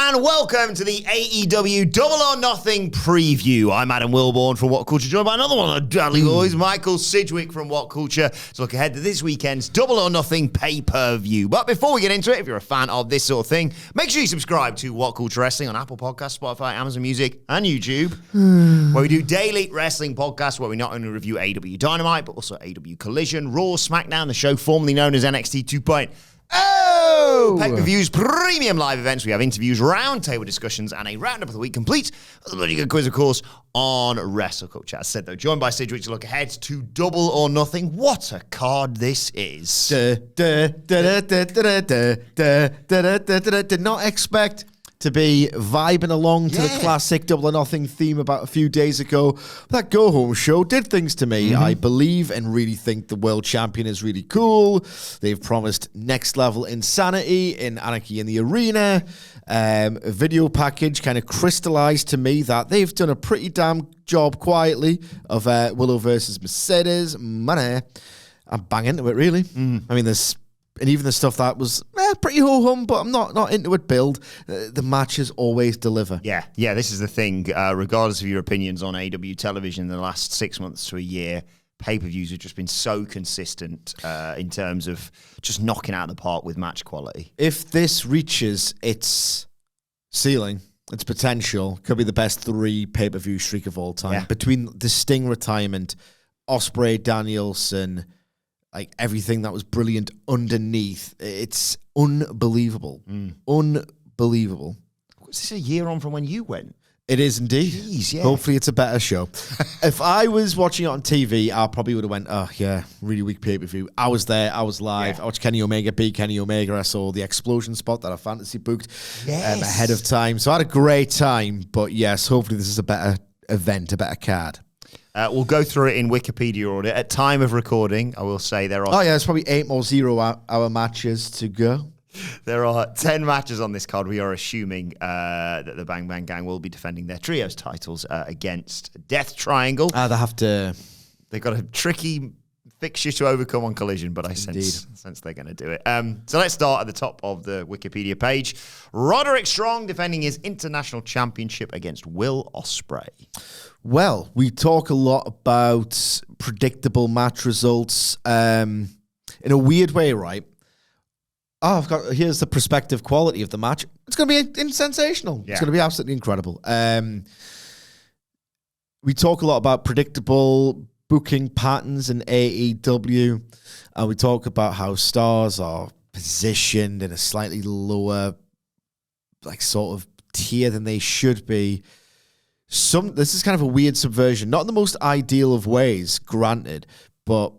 and welcome to the AEW Double or Nothing preview. I'm Adam Wilbourn from WhatCulture, joined by another one of the Dudley Boys, Michael Sidgwick from WhatCulture, to look ahead to this weekend's Double or Nothing pay-per-view. But before we get into it, if you're a fan of this sort of thing, make sure you subscribe to WhatCulture Wrestling on Apple Podcasts, Spotify, Amazon Music, and YouTube, where we do daily wrestling podcasts where we not only review AEW Dynamite, but also AEW Collision, Raw, SmackDown, the show formerly known as NXT 2.0. Pay-per-views, premium live events. We have interviews, roundtable discussions, and a roundup of the week complete with a bloody good quiz, of course, on WrestleCulture. As said, though, joined by Sidgwick to look ahead to Double or Nothing. What a card this is. Did not expect to be vibing along to the classic Double or Nothing theme about a few days ago. That go-home show did things to me. I believe and really think the world champion is really cool. They've promised next-level insanity in Anarchy in the Arena. A video package kind of crystallized to me that they've done a pretty damn job quietly of Willow versus Mercedes. Money. I'm banging into it, really. I mean, there's... And even the stuff that was pretty ho-hum, but I'm not into it build. The matches always deliver. Yeah, this is the thing. Regardless of your opinions on AEW television in the last 6 months to a year, pay-per-views have just been so consistent in terms of just knocking out the park with match quality. If this reaches its ceiling, its potential, could be the best 3 pay-per-view streak of all time. Yeah. Between the Sting retirement, Ospreay, Danielson... like everything that was brilliant underneath. It's unbelievable. Unbelievable. Was this a year on from when you went? It is indeed. Jeez, yeah. Hopefully it's a better show. If I was watching it on TV, I probably would have went, oh yeah, really weak pay-per-view. I was there, I was live. Yeah. I watched Kenny Omega beat Kenny Omega. I saw the explosion spot that I fantasy booked ahead of time. So I had a great time. But yes, hopefully this is a better event, a better card. We'll go through it in Wikipedia order. At time of recording, I will say there are... Oh, yeah, there's probably 8 more 0-hour matches to go. There are 10 matches on this card. We are assuming that the Bang Bang Gang will be defending their trios titles against Death Triangle. They've got a tricky fixture to overcome on Collision, but I sense they're going to do it. So let's start at the top of the Wikipedia page. Roderick Strong defending his international championship against Will Ospreay. Well, we talk a lot about predictable match results in a weird way, right? Here's the perspective quality of the match. It's going to be sensational. Yeah. It's going to be absolutely incredible. We talk a lot about predictable booking patterns in AEW, and we talk about how stars are positioned in a slightly lower, like, sort of tier than they should be. This is kind of a weird subversion, not in the most ideal of ways, granted, but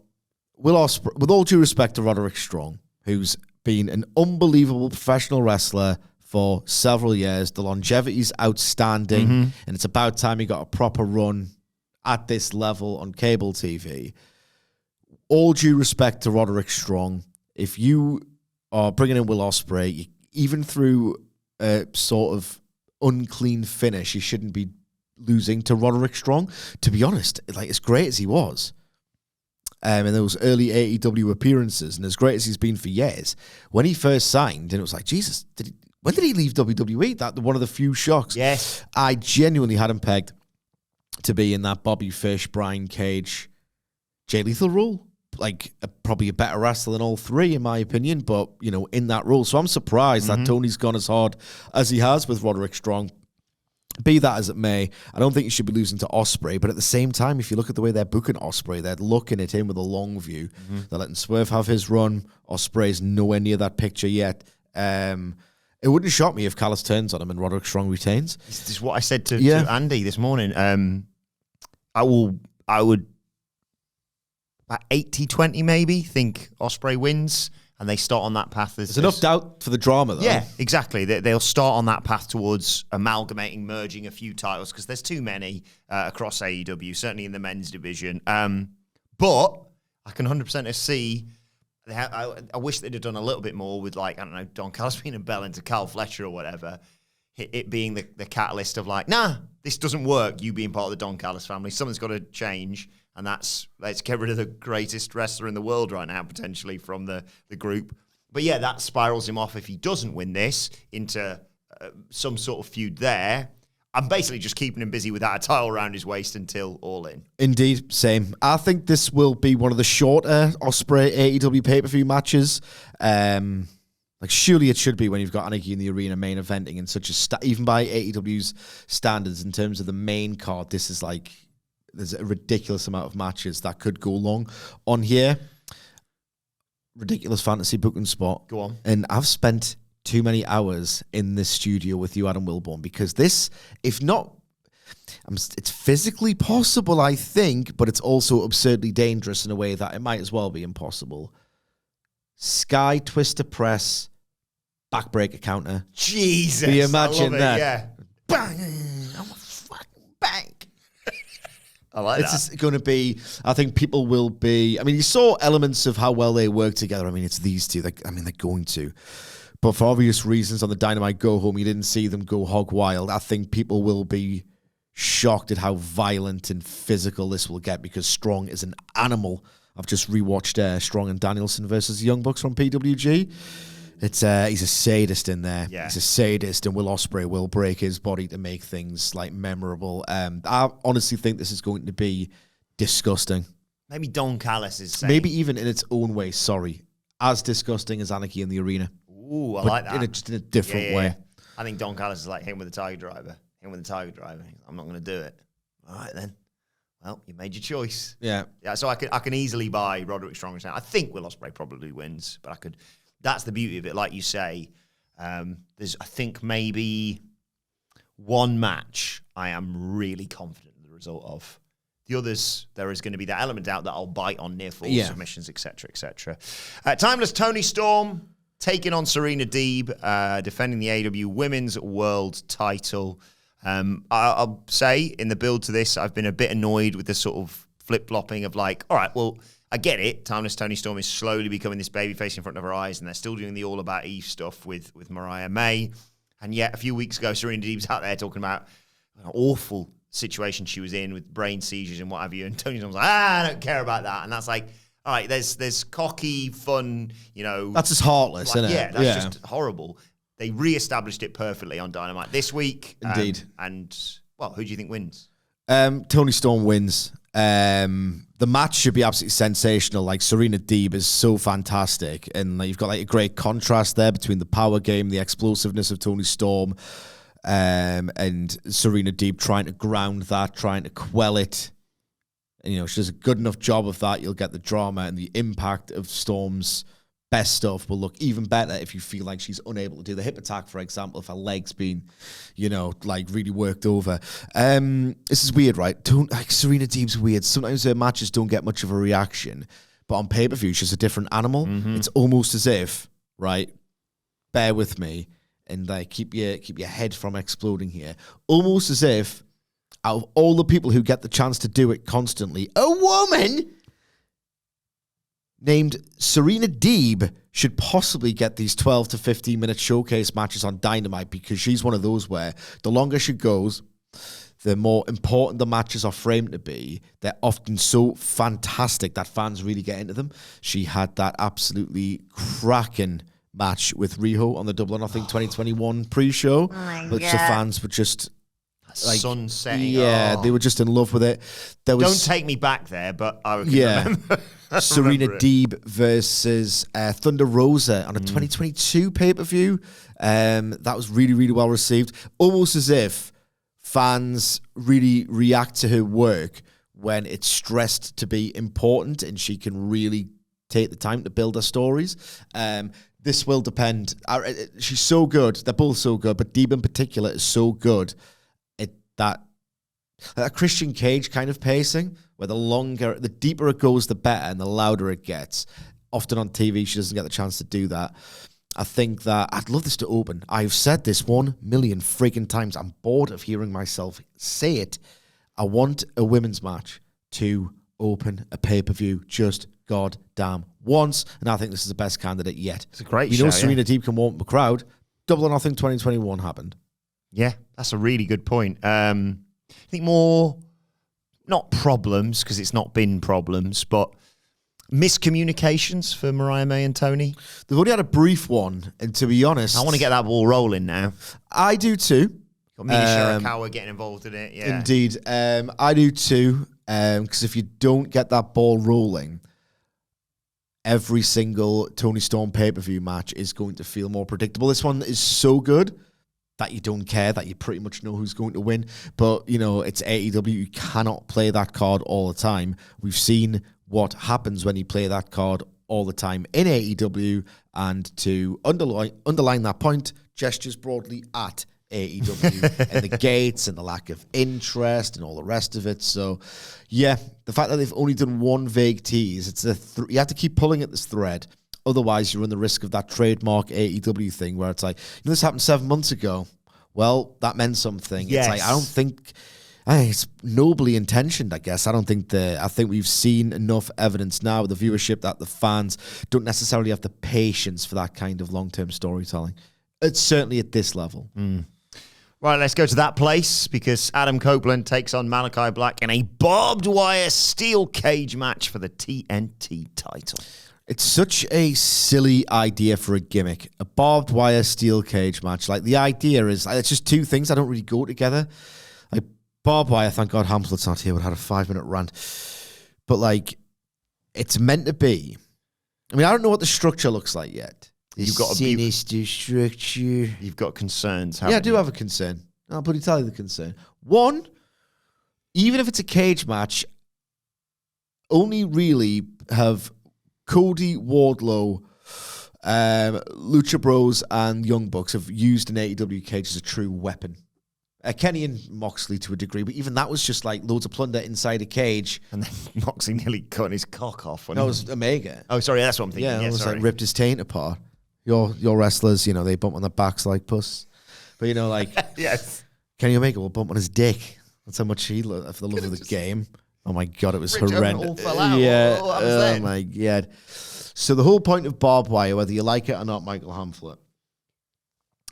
Will Ospreay, with all due respect to Roderick Strong, who's been an unbelievable professional wrestler for several years, the longevity's outstanding, and it's about time he got a proper run at this level on cable TV. All due respect to Roderick Strong, if you are bringing in Will Ospreay, even through a sort of unclean finish, you shouldn't be losing to Roderick Strong. To be honest, like, as great as he was, in those early AEW appearances, and as great as he's been for years, when he first signed, and it was like, Jesus, when did he leave WWE? That one of the few shocks. Yes. I genuinely had him pegged to be in that Bobby Fish, Brian Cage, Jay Lethal role. Like, probably a better wrestler than all 3, in my opinion, but, you know, in that role. So I'm surprised that Tony's gone as hard as he has with Roderick Strong. Be that as it may, I don't think you should be losing to Ospreay, but at the same time, if you look at the way they're booking Ospreay, they're looking at him with a long view. They're letting Swerve have his run. Ospreay's nowhere near that picture yet. It wouldn't shock me if Callis turns on him and Roderick Strong retains. This is what I said to Andy this morning. I would, about 80-20 maybe, think Ospreay wins. And they start on that path. There's enough doubt for the drama, though. Yeah, exactly. They'll start on that path towards amalgamating, merging a few titles, because there's too many across AEW, certainly in the men's division. But I can 100% see, I wish they'd have done a little bit more with, like, I don't know, Don Callis being a bell into Cal Fletcher or whatever. It being the catalyst of, like, nah, this doesn't work, you being part of the Don Callis family. Something's got to change. And let's get rid of the greatest wrestler in the world right now, potentially, from the group. But yeah, that spirals him off, if he doesn't win this, into some sort of feud there. I'm basically just keeping him busy without a title around his waist until All In. Indeed, same. I think this will be one of the shorter Ospreay AEW pay-per-view matches. Surely it should be when you've got Anarchy in the Arena main eventing in such a even by AEW's standards in terms of the main card. This is there's a ridiculous amount of matches that could go long on here. Ridiculous fantasy booking spot. Go on. And I've spent too many hours in this studio with you, Adam Wilbourn, because this, if not, it's physically possible, I think, but it's also absurdly dangerous in a way that it might as well be impossible. Sky Twister Press, backbreaker counter. Jesus. Can you imagine I love it, that? Yeah. Bang! I'm a fucking bank. I like that. It's going to be, I think people will be, you saw elements of how well they work together. It's these two. They're going to. But for obvious reasons on the Dynamite Go Home, you didn't see them go hog wild. I think people will be shocked at how violent and physical this will get because Strong is an animal. I've just rewatched Strong and Danielson versus the Young Bucks from PWG. He's a sadist in there. Yeah. He's a sadist, and Will Ospreay will break his body to make things memorable. I honestly think this is going to be disgusting. Maybe Don Callis is saying. Maybe even in its own way, as disgusting as Anarchy in the Arena. Ooh, I like that. Just in a different way. Yeah. I think Don Callis is like him with the Tiger Driver. I'm not going to do it. All right, then. Well, you made your choice. Yeah. Yeah. So I can easily buy Roderick Strong. I think Will Ospreay probably wins, but I could. That's the beauty of it. Like you say, there's I think maybe one match I am really confident in the result of. The others, there is going to be that element out that I'll bite on near fall submissions, etc., etc. Timeless Toni Storm taking on Serena Deeb, defending the AEW Women's World Title. I'll say in the build to this, I've been a bit annoyed with the sort of flip-flopping of all right, well, I get it. Timeless Toni Storm is slowly becoming this babyface in front of her eyes, and they're still doing the All About Eve stuff with Mariah May. And yet, a few weeks ago, Serena Deeb's out there talking about an awful situation she was in with brain seizures and what have you. And Toni Storm's like, I don't care about that. And that's all right, there's cocky, fun, That's just heartless, isn't it? Yeah, that's just horrible. They re-established it perfectly on Dynamite this week. Indeed. Who do you think wins? Toni Storm wins. The match should be absolutely sensational. Serena Deeb is so fantastic, and you've got a great contrast there between the power game, the explosiveness of Toni Storm, and Serena Deeb trying to ground that, trying to quell it. And she does a good enough job of that. You'll get the drama and the impact of Storm's best stuff will look even better if you feel like she's unable to do the hip attack, for example, if her leg's been, really worked over. This is weird, right? Serena Deeb's weird. Sometimes her matches don't get much of a reaction, but on pay-per-view, she's a different animal. Mm-hmm. It's almost as if, right, bear with me, and keep your head from exploding here. Almost as if, out of all the people who get the chance to do it constantly, a woman named Serena Deeb should possibly get these 12 to 15 minute showcase matches on Dynamite, because she's one of those where the longer she goes, the more important the matches are framed to be. They're often so fantastic that fans really get into them. She had that absolutely cracking match with Riho on the Double or Nothing 2021 pre-show, which the fans were just sunsetting. Yeah, they were just in love with it. Don't take me back there, but I can remember. Serena Deeb versus Thunder Rosa on a 2022 pay-per-view. That was really, really well received. Almost as if fans really react to her work when it's stressed to be important and she can really take the time to build her stories. This will depend. She's so good. They're both so good, but Deeb in particular is so good at that Christian Cage kind of pacing, where the deeper it goes, the better, and the louder it gets. Often on TV, she doesn't get the chance to do that. I think that I'd love this to open. I've said this 1 million freaking times. I'm bored of hearing myself say it. I want a women's match to open a pay-per-view just goddamn once, and I think this is the best candidate yet. It's a great show. Serena Deeb can warm up the crowd. Double or Nothing 2021 happened. Yeah, that's a really good point. I think more, not problems, because it's not been problems, but Miscommunications for Mariah May and Tony? They've only had a brief one, and to be honest, I want to get that ball rolling now. I do too. Got Mina Shirakawa getting involved in it, yeah. Indeed. I do too, because if you don't get that ball rolling, every single Tony Storm pay-per-view match is going to feel more predictable. This one is so good that you don't care, that you pretty much know who's going to win. But, it's AEW. You cannot play that card all the time. We've seen what happens when you play that card all the time in AEW. And to underline that point, gestures broadly at AEW and the gates and the lack of interest and all the rest of it. So, yeah, the fact that they've only done one vague tease, it's you have to keep pulling at this thread. Otherwise, you run the risk of that trademark AEW thing where it's like, this happened 7 months ago. Well, that meant something. Yes. It's like, I think it's nobly intentioned, I guess. I think we've seen enough evidence now with the viewership that the fans don't necessarily have the patience for that kind of long-term storytelling. It's certainly at this level. Right, let's go to that place because Adam Copeland takes on Malachi Black in a barbed wire steel cage match for the TNT title. It's such a silly idea for a gimmick. A barbed wire steel cage match. Like, the idea is, it's just two things that don't really go together. Like, barbed wire, thank God Hamlet's not here, would have had a 5-minute rant. But, like, it's meant to be. I mean, I don't know what the structure looks like yet. You've got a sinister structure. You've got concerns, Yeah, I do have a concern. I'll bloody tell you the concern. One, even if it's a cage match, only really have Cody, Wardlow, Lucha Bros, and Young Bucks have used an AEW cage as a true weapon. Kenny and Moxley to a degree, but even that was just like loads of plunder inside a cage. And then Moxley nearly cut his cock off. No, it was Omega. Oh, sorry, that's what I'm thinking. Yeah, it was sorry. like ripped his taint apart. Your wrestlers, they bump on their backs like puss. But, yes. Kenny Omega will bump on his dick. That's how much he loved for the love of the game. Oh, my God, it was horrendous. Yeah, oh, my God. So the whole point of barbed wire, whether you like it or not, Michael Hamflett,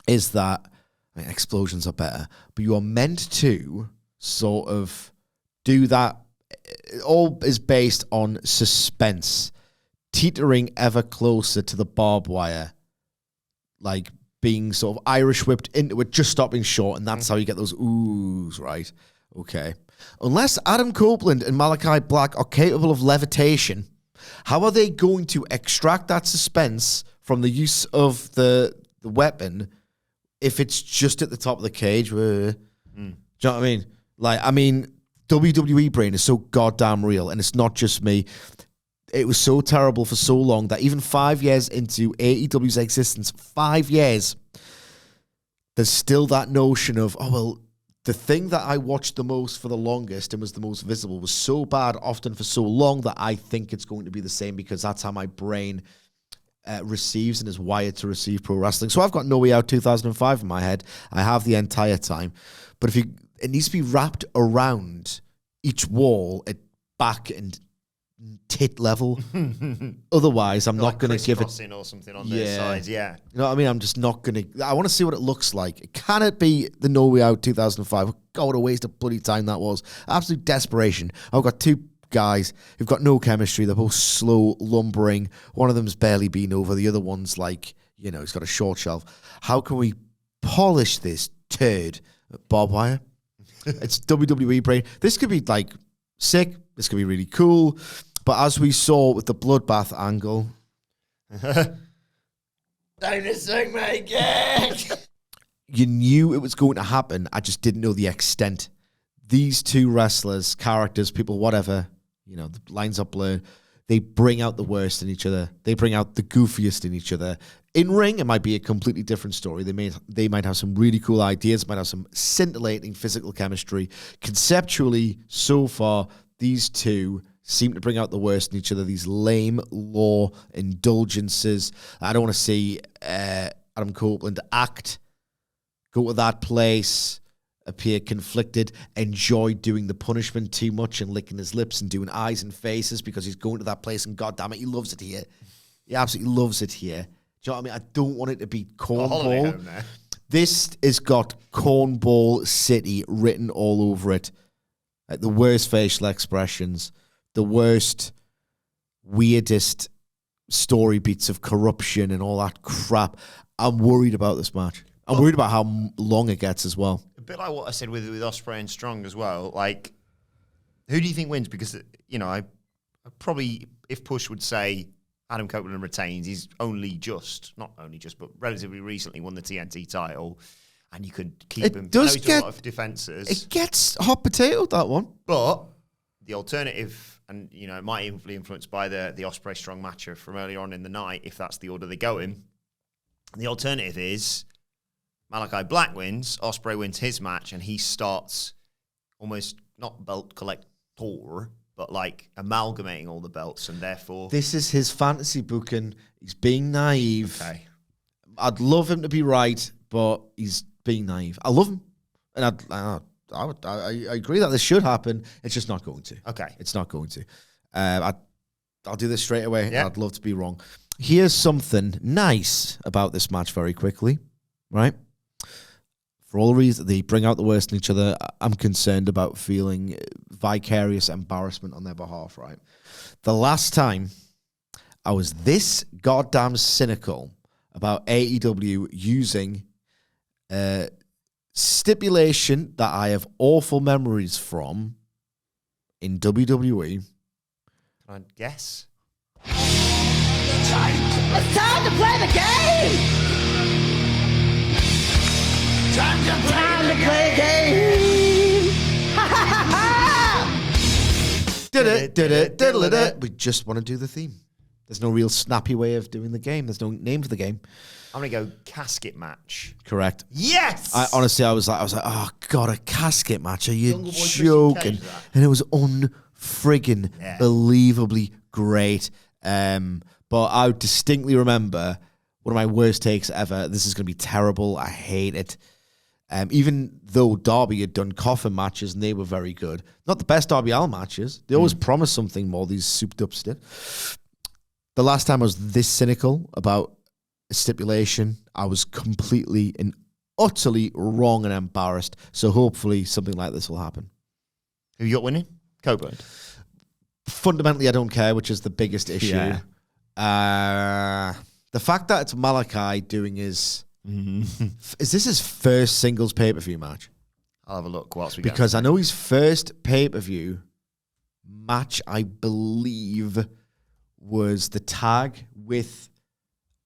is that explosions are better, but you are meant to sort of do that. It all is based on suspense, teetering ever closer to the barbed wire, like being sort of Irish whipped into it, just stopping short, and that's how you get those oohs, right? Okay. Unless Adam Copeland and Malachi Black are capable of levitation, how are they going to extract that suspense from the use of the weapon if it's just at the top of the cage? Do you know what I mean? WWE brain is so goddamn real, and it's not just me. It was so terrible for so long that even 5 years into AEW's existence, 5 years, there's still that notion of, the thing that I watched the most for the longest and was the most visible was so bad, often for so long, that I think it's going to be the same because that's how my brain receives and is wired to receive pro wrestling. So I've got No Way Out 2005 in my head. I have the entire time. But it needs to be wrapped around each wall at back and tit level. Otherwise, I'm not going to give it or something on their sides. Yeah, you know what I mean. I'm just not going to. I want to see what it looks like. Can it be the No Way Out 2005? God, what a waste of bloody time that was. Absolute desperation. I've got two guys who've got no chemistry. They're both slow, lumbering. One of them's barely been over. The other one's like, he's got a short shelf. How can we polish this turd? Barbed wire. It's WWE brain. This could be like sick. This could be really cool. But as we saw with the bloodbath angle, time to suck my dick. You knew it was going to happen. I just didn't know the extent. These two wrestlers, characters, people, whatever, the lines are blurred. They bring out the worst in each other. They bring out the goofiest in each other. In ring, it might be a completely different story. They might have some really cool ideas, might have some scintillating physical chemistry. Conceptually, so far, these two seem to bring out the worst in each other. These lame law indulgences. I don't want to see Adam Copeland go to that place, appear conflicted, enjoy doing the punishment too much and licking his lips and doing eyes and faces because he's going to that place and goddammit, he loves it here. He absolutely loves it here. Do you know what I mean? I don't want it to be cornball. This has got cornball city written all over it. Like the worst facial expressions, the worst weirdest story beats of corruption and all that crap. I'm worried about this match. I'm worried about how long it gets as well. A bit like what I said with Ospreay and Strong as well. Like, who do you think wins? Because, I probably, if push, would say Adam Copeland retains. He's not only just, but relatively recently won the TNT title. And you could keep him. Does get a lot of defenses. It gets hot potato, that one. But the alternative, and it might be influenced by the Ospreay Strong matchup from earlier on in the night, if that's the order they go in. The alternative is Malachi Black wins, Ospreay wins his match, and he starts almost not belt collector, but like amalgamating all the belts, and therefore this is his fantasy booking. He's being naive. Okay. I'd love him to be right, but he's being naive. I love him, and I agree that this should happen. It's just not going to. Okay, it's not going to. I'll do this straight away. Yeah. I'd love to be wrong. Here's something nice about this match very quickly, right? For all the reasons they bring out the worst in each other, I'm concerned about feeling vicarious embarrassment on their behalf, right? The last time I was this goddamn cynical about AEW using stipulation that I have awful memories from in WWE. Can I guess? It's time to play the game! Time to play the game! Ha ha ha ha! Did it. We just want to do the theme. There's no real snappy way of doing the game. There's no name for the game. I'm going to go casket match. Correct. Yes! I was like, oh God, a casket match. Are you Jungle Boy joking? Christian Cage, And it was unfriggin' believably great. But I distinctly remember one of my worst takes ever. This is going to be terrible. I hate it. Even though Darby had done coffin matches and they were very good. Not the best Darby Allin matches. They always promise something more, these souped up stuff. The last time I was this cynical about a stipulation, I was completely and utterly wrong and embarrassed. So hopefully something like this will happen. Who you got winning? Copeland. Fundamentally, I don't care, which is the biggest issue. Yeah. The fact that it's Malachi doing his... Is this his first singles pay-per-view match? I'll have a look whilst we go. Because I know his first pay-per-view match, I believe, was the tag with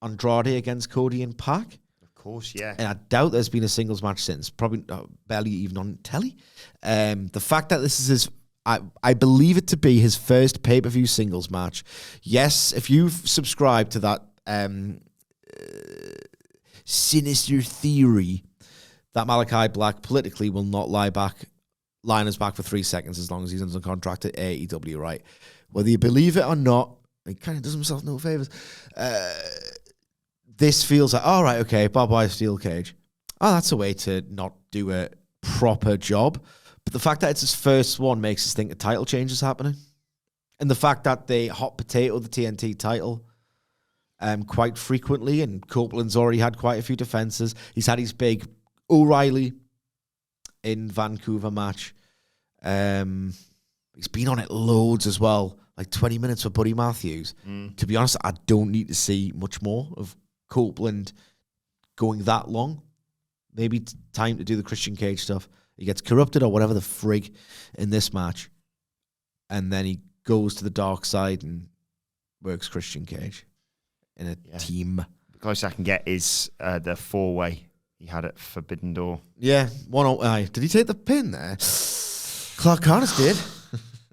Andrade against Cody and Pac. Of course, yeah. And I doubt there's been a singles match since. Probably barely even on telly. The fact that this is his... I believe it to be his first pay-per-view singles match. Yes, if you've subscribed to that sinister theory that Malachi Black politically will not line us back for 3 seconds as long as he's under contract at AEW, right? Whether you believe it or not, he kind of does himself no favors. This feels like, all right, okay, barbed wire steel cage. Oh, that's a way to not do a proper job. But the fact that it's his first one makes us think a title change is happening. And the fact that they hot potato the TNT title quite frequently, and Copeland's already had quite a few defenses. He's had his big O'Reilly in Vancouver match. He's been on it loads as well, like 20 minutes for Buddy Matthews. To be honest, I don't need to see much more of Copeland going that long. Maybe it's time to do the Christian Cage stuff. He gets corrupted or whatever the frig in this match. And then he goes to the dark side and works Christian Cage in a team. The closest I can get is the 4-way he had at Forbidden Door. Yeah. Did he take the pin there? Clark Connors did.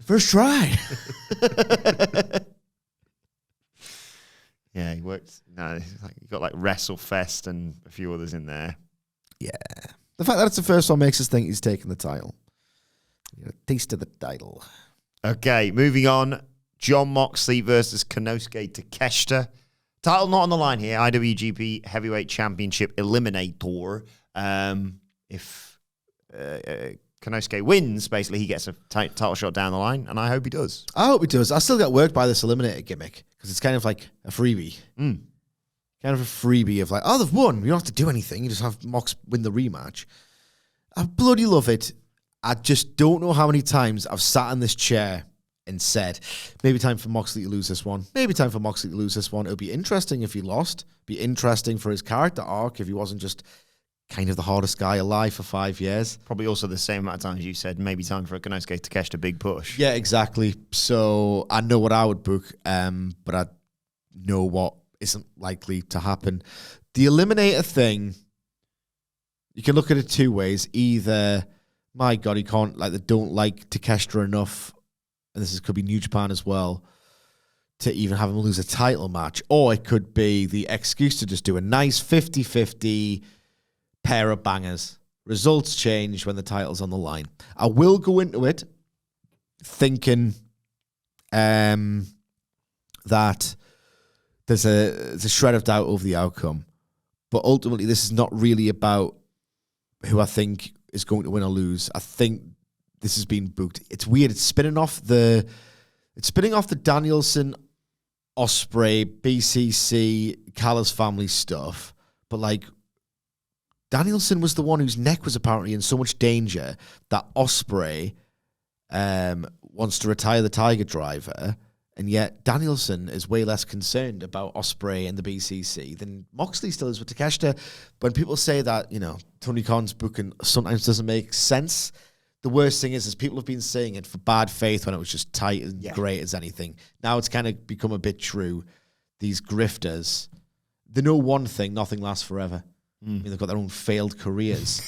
First try. Yeah, he worked. No, you got like WrestleFest and a few others in there. Yeah. The fact that it's the first one makes us think he's taking the title. A taste of the title. Okay, moving on. Jon Moxley versus Konosuke Takeshita. Title not on the line here. IWGP Heavyweight Championship Eliminator. If Konosuke wins, basically he gets a title shot down the line, and I hope he does. I hope he does. I still get worked by this Eliminator gimmick because it's kind of like a freebie. Kind of a freebie of like, oh, they've won. You don't have to do anything. You just have Mox win the rematch. I bloody love it. I just don't know how many times I've sat in this chair and said, maybe time for Moxley to lose this one. Maybe time for Moxley to lose this one. It would be interesting if he lost. Be interesting for his character arc if he wasn't just kind of the hardest guy alive for 5 years. Probably also the same amount of times you said maybe time for a Konosuke Takeshita big push. Yeah, exactly. So I know what I would book, but I know what isn't likely to happen. The Eliminator thing, you can look at it two ways. Either, my God, they don't like Takeshita enough, and could be New Japan as well, to even have him lose a title match. Or it could be the excuse to just do a nice 50-50 pair of bangers. Results change when the title's on the line. I will go into it thinking that there's a shred of doubt over the outcome. But ultimately, this is not really about who I think is going to win or lose. I think this has been booked. It's weird. It's spinning off the Danielson, Ospreay, BCC, Callis family stuff. But like, Danielson was the one whose neck was apparently in so much danger that Ospreay wants to retire the Tiger Driver, and yet Danielson is way less concerned about Ospreay and the BCC than Moxley still is with Takeshita. When people say that, Tony Khan's booking sometimes doesn't make sense, the worst thing is people have been saying it for bad faith when it was just tight and great as anything. Now it's kind of become a bit true. These grifters, they know one thing: nothing lasts forever. I mean, they've got their own failed careers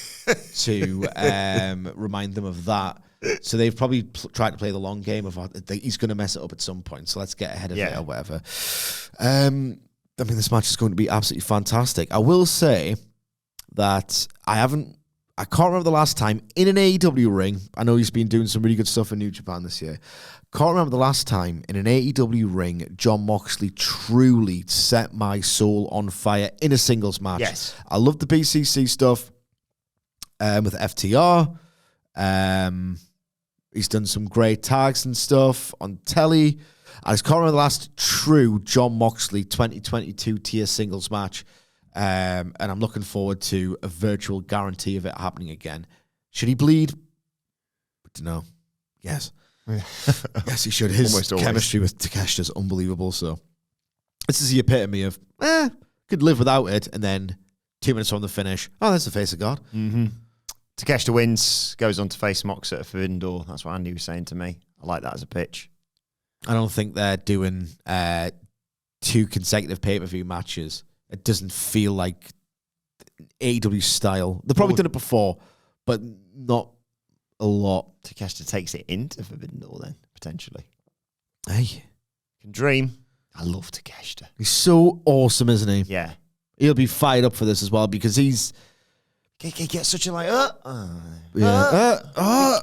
to remind them of that. So they've probably tried to play the long game of he's going to mess it up at some point. So let's get ahead of it or whatever. I mean, this match is going to be absolutely fantastic. I will say that I can't remember the last time in an AEW ring. I know he's been doing some really good stuff in New Japan this year. Can't remember the last time in an AEW ring Jon Moxley truly set my soul on fire in a singles match. Yes. I love the BCC stuff with FTR. He's done some great tags and stuff on telly. I just can't remember the last true Jon Moxley 2022 tier singles match. And I'm looking forward to a virtual guarantee of it happening again. Should he bleed? No. Yes. Yes, he should. His chemistry with Takeshita is unbelievable. So this is the epitome of, could live without it. And then 2 minutes from the finish, that's the face of God. Mm-hmm. Takeshita wins, goes on to face Mox at Forbidden Door. That's what Andy was saying to me. I like that as a pitch. I don't think they're doing 2 consecutive pay-per-view matches. It doesn't feel like AEW style. They've probably done it before, but not a lot. Takeshita takes it into Forbidden Door then, potentially. Hey. Can dream. I love Takeshita. He's so awesome, isn't he? Yeah. He'll be fired up for this as well because he's... He gets such a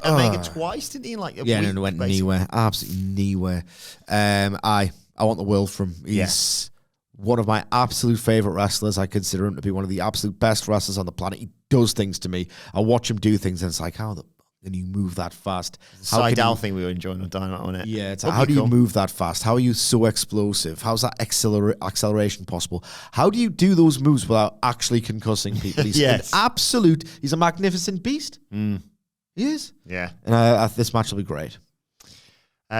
Omega twice, didn't he? Like no, went anywhere. Absolutely nowhere. I want the world from... He's one of my absolute favorite wrestlers. I consider him to be one of the absolute best wrestlers on the planet. He does things to me. I watch him do things, and it's like, how the fuck can you move that fast? Side-down thing we were enjoying on Dynamite on it. Yeah, it's like, how do you move that fast? How are you so explosive? How's that acceleration possible? How do you do those moves without actually concussing people? He's he's a magnificent beast. He is. Yeah. And this match will be great.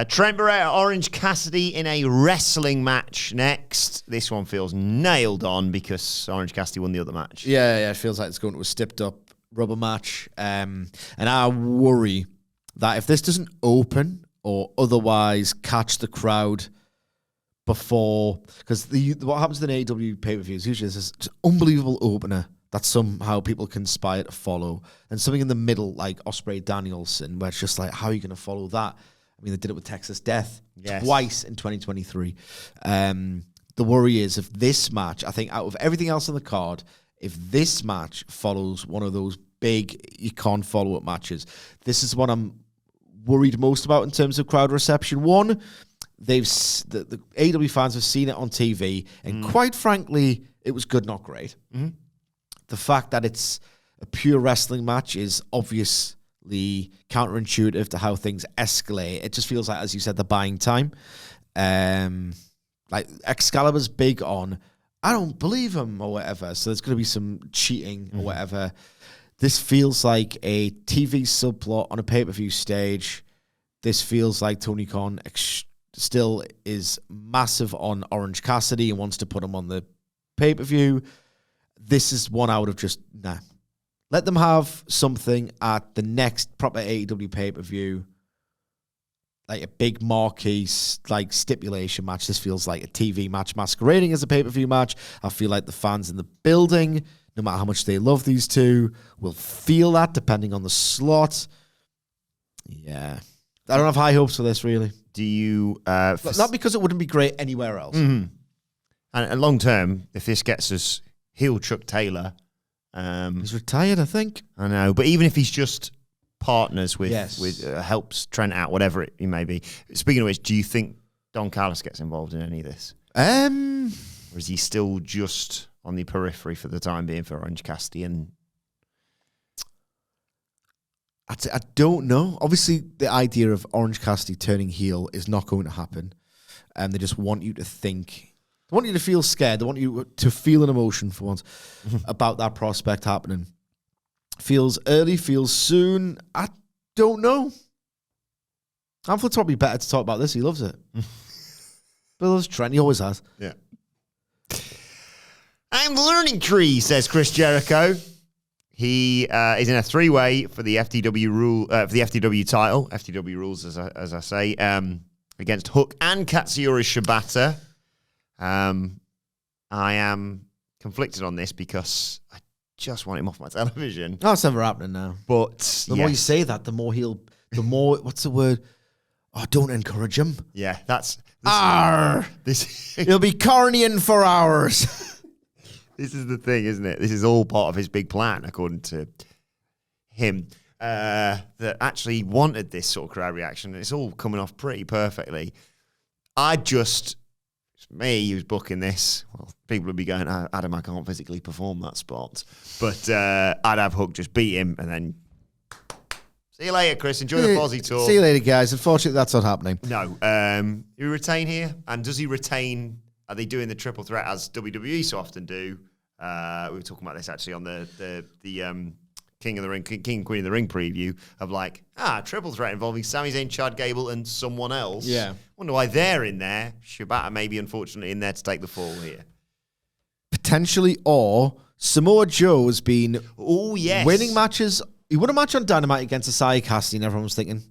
Trent Beretta, Orange Cassidy in a wrestling match next. This one feels nailed on because Orange Cassidy won the other match. Yeah, it feels like it's going to a stepped-up rubber match. And I worry that if this doesn't open or otherwise catch the crowd before... Because what happens in AEW pay-per-views usually is this unbelievable opener that somehow people conspire to follow. And something in the middle, like Ospreay Danielson, where it's just like, how are you going to follow that? I mean, they did it with Texas Death twice in 2023. The worry is if this match, I think out of everything else on the card, if this match follows one of those big, you can't follow up matches, this is what I'm worried most about in terms of crowd reception. One, the AEW fans have seen it on TV, and quite frankly, it was good, not great. Mm-hmm. The fact that it's a pure wrestling match is obviously counterintuitive to how things escalate. It just feels like, as you said, the buying time. Like Excalibur's big on, I don't believe him or whatever. So there's going to be some cheating or whatever. This feels like a TV subplot on a pay-per-view stage. This feels like Tony Khan still is massive on Orange Cassidy and wants to put him on the pay-per-view. This is one I would have just, let them have something at the next proper AEW pay-per-view, like a big marquee, like stipulation match. This feels like a TV match masquerading as a pay-per-view match. I feel like the fans in the building, no matter how much they love these two, will feel that depending on the slot. Yeah. I don't have high hopes for this, really. Do you... not because it wouldn't be great anywhere else. Mm-hmm. And long term, if this gets us heel Chuck Taylor... he's retired, I think. I know, but even if he's just partners with helps Trent out, whatever he may be. Speaking of which, do you think Don Callis gets involved in any of this? Or is he still just on the periphery for the time being for Orange Cassidy? And I don't know. Obviously, the idea of Orange Cassidy turning heel is not going to happen. They just want you to think. They want you to feel scared. They want you to feel an emotion for once about that prospect happening. Feels early, feels soon. I don't know. Amflet's probably better to talk about this. He loves it. Bill loves Trent. He always has. Yeah. I'm the learning tree, says Chris Jericho. He is in a three-way for the FTW title. FTW rules, as I say, against Hook and Katsuyori Shibata. I am conflicted on this because I just want him off my television. Oh, it's never happening now. But the more you say that, the more what's the word? Oh, don't encourage him. Yeah, that's this. He'll be corneing for hours. This is the thing, isn't it? This is all part of his big plan, according to him, that actually wanted this sort of crowd reaction, and it's all coming off pretty perfectly. Me who's booking this. Well, people would be going, Adam, I can't physically perform that spot. But I'd have Hook just beat him and then see you later, Chris. Enjoy the Fozzy tour. See you later, guys. Unfortunately, that's not happening. No. You retain here? And does he retain... Are they doing the triple threat as WWE so often do? We were talking about this actually on the King and Queen of the Ring preview of triple threat involving Sami Zayn, Chad Gable, and someone else. Yeah. Wonder why they're in there. Shibata maybe unfortunately in there to take the fall here. Potentially, or Samoa Joe's been winning matches. He won a match on Dynamite against Asai Cassidy, and everyone was thinking,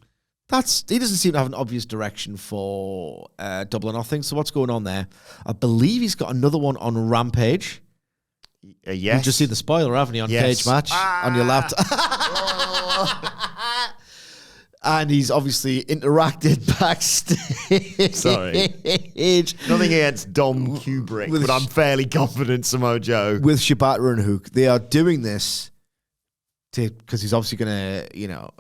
he doesn't seem to have an obvious direction for Double or Nothing. So what's going on there? I believe he's got another one on Rampage. Yes. You've just seen the spoiler, haven't you, on Cage Match on your laptop? And he's obviously interacted backstage. Sorry. Nothing against Dom Kubrick, but I'm fairly confident Samoa Joe. With Shibata and Hook. They are doing this because he's obviously going to,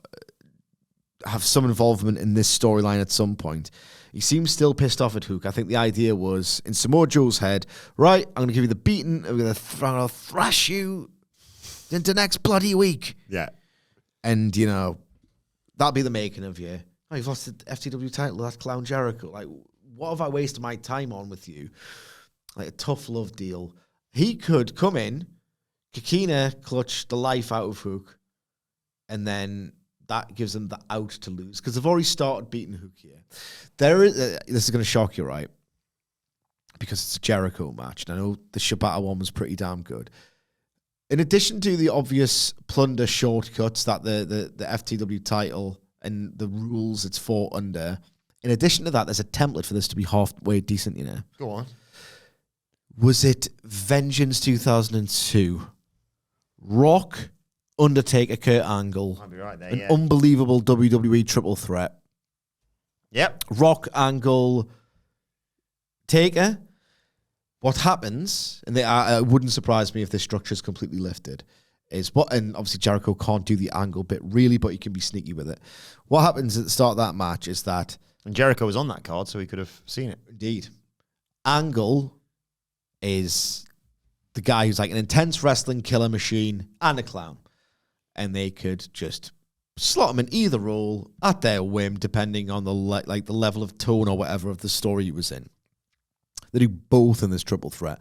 have some involvement in this storyline at some point. He seems still pissed off at Hook. I think the idea was, in Samoa Joe's head, right, I'm going to give you the beating, I'm going to thrash you into next bloody week. Yeah. And, that'll be the making of you. Oh, you've lost the FTW title, that's Clown Jericho. What have I wasted my time on with you? A tough love deal. He could come in, Kikina clutch the life out of Hook, and then that gives them the out to lose because they've already started beating Hook here. This is going to shock you, right? Because it's a Jericho match. And I know the Shibata one was pretty damn good. In addition to the obvious plunder shortcuts that the FTW title and the rules it's fought under, in addition to that, there's a template for this to be halfway decent, Go on. Was it Vengeance 2002? Rock, Undertaker, Kurt Angle. I'll be right there, an unbelievable WWE triple threat. Yep. Rock, Angle, Taker. What happens, and it wouldn't surprise me if this structure is completely lifted, and obviously Jericho can't do the Angle bit really, but he can be sneaky with it. What happens at the start of that match is that... And Jericho was on that card, so he could have seen it. Indeed. Angle is the guy who's like an intense wrestling killer machine and a clown. And they could just slot him in either role at their whim, depending on the level of tone or whatever of the story he was in. They do both in this triple threat.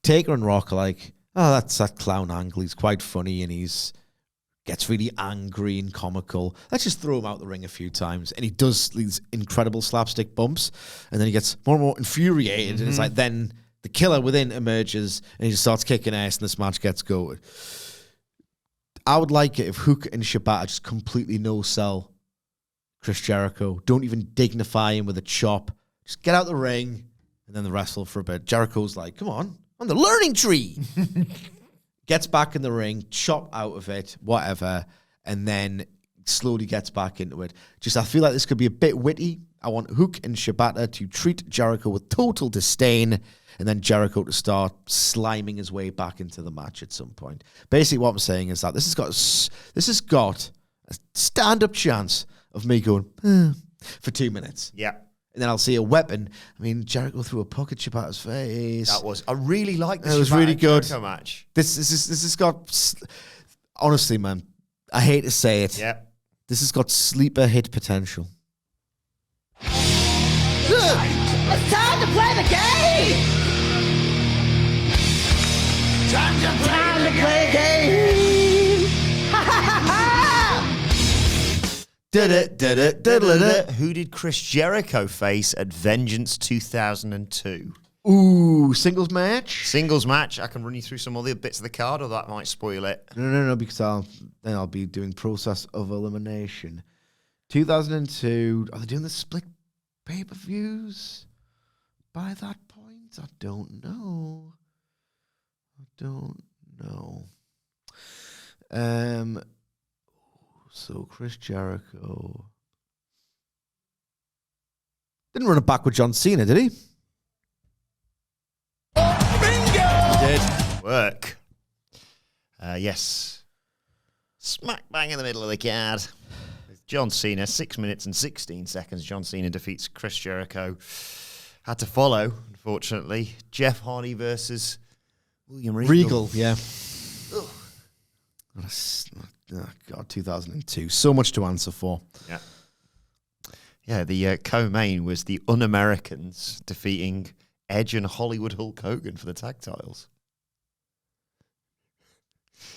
Taker and Rock are like, oh, that's that clown Angle. He's quite funny and he's gets really angry and comical. Let's just throw him out the ring a few times. And he does these incredible slapstick bumps. And then he gets more and more infuriated. And it's like then the killer within emerges and he just starts kicking ass and this match gets going. I would like it if Hook and Shibata just completely no-sell Chris Jericho. Don't even dignify him with a chop. Just get out the ring and then they wrestle for a bit. Jericho's like, come on the learning tree. Gets back in the ring, chop out of it, whatever, and then slowly gets back into it. I feel like this could be a bit witty. I want Hook and Shibata to treat Jericho with total disdain, and then Jericho to start sliming his way back into the match at some point. Basically, what I'm saying is that this has got a stand-up chance of me going for 2 minutes. Yeah. And then I'll see a weapon. I mean, Jericho threw a puck at Shibata's face. I really like this. It was really good. Jericho match. This has got, honestly, man, I hate to say it. Yeah. This has got sleeper hit potential. It's time to play the game! Time to play a game! Ha ha ha ha! Who did Chris Jericho face at Vengeance 2002? Ooh, singles match? Singles match. I can run you through some other bits of the card, or that might spoil it. No, because I'll be doing process of elimination. 2002. Are they doing the split pay-per-views by that point? I don't know. So Chris Jericho didn't run it back with John Cena, did he? Bingo! He did. Work. Yes. Smack bang in the middle of the card. With John Cena, 6 minutes and 16 seconds. John Cena defeats Chris Jericho. Had to follow, unfortunately. Jeff Hardy versus William Regal. Yeah. Oh, God, 2002. So much to answer for. Yeah. Yeah, the co-main was the Un-Americans defeating Edge and Hollywood Hulk Hogan for the tag titles.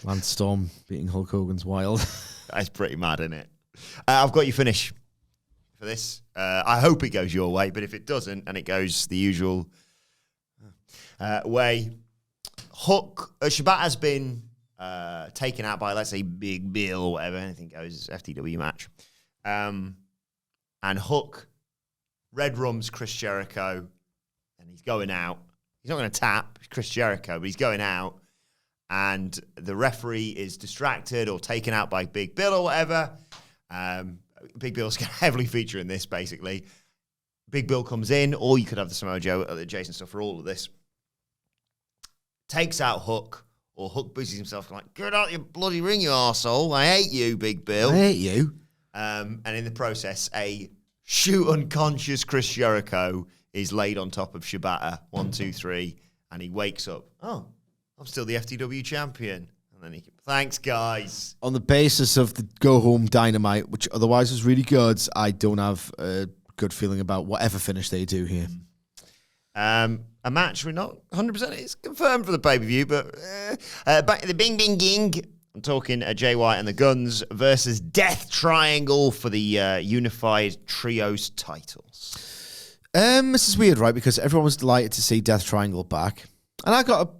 Lance Storm beating Hulk Hogan's Wild. That's pretty mad, isn't it? I've got you finish for this. I hope it goes your way, but if it doesn't and it goes the usual way, Shibata has been taken out by, let's say, Big Bill or whatever, anything goes, FTW match. And Hook red rums Chris Jericho and he's going out. He's not going to tap Chris Jericho, but he's going out. And the referee is distracted or taken out by Big Bill or whatever. Big Bill's going to heavily feature in this, basically. Big Bill comes in, or you could have the Samoa Joe adjacent stuff for all of this. Takes out Hook, or Hook busies himself like, get out your bloody ring, you arsehole. I hate you, Big Bill. I hate you. And in the process, a shoot unconscious Chris Jericho is laid on top of Shibata. 1, 2, 3. And he wakes up. Oh, I'm still the FTW champion. And then he, thanks, guys. On the basis of the go-home Dynamite, which otherwise was really good, I don't have a good feeling about whatever finish they do here. A match we're not 100%. It's confirmed for the pay-per-view, but back to the Bing Bing Ging. I'm talking Jay White and the Guns versus Death Triangle for the Unified Trios titles. This is weird, right? Because everyone was delighted to see Death Triangle back. And I got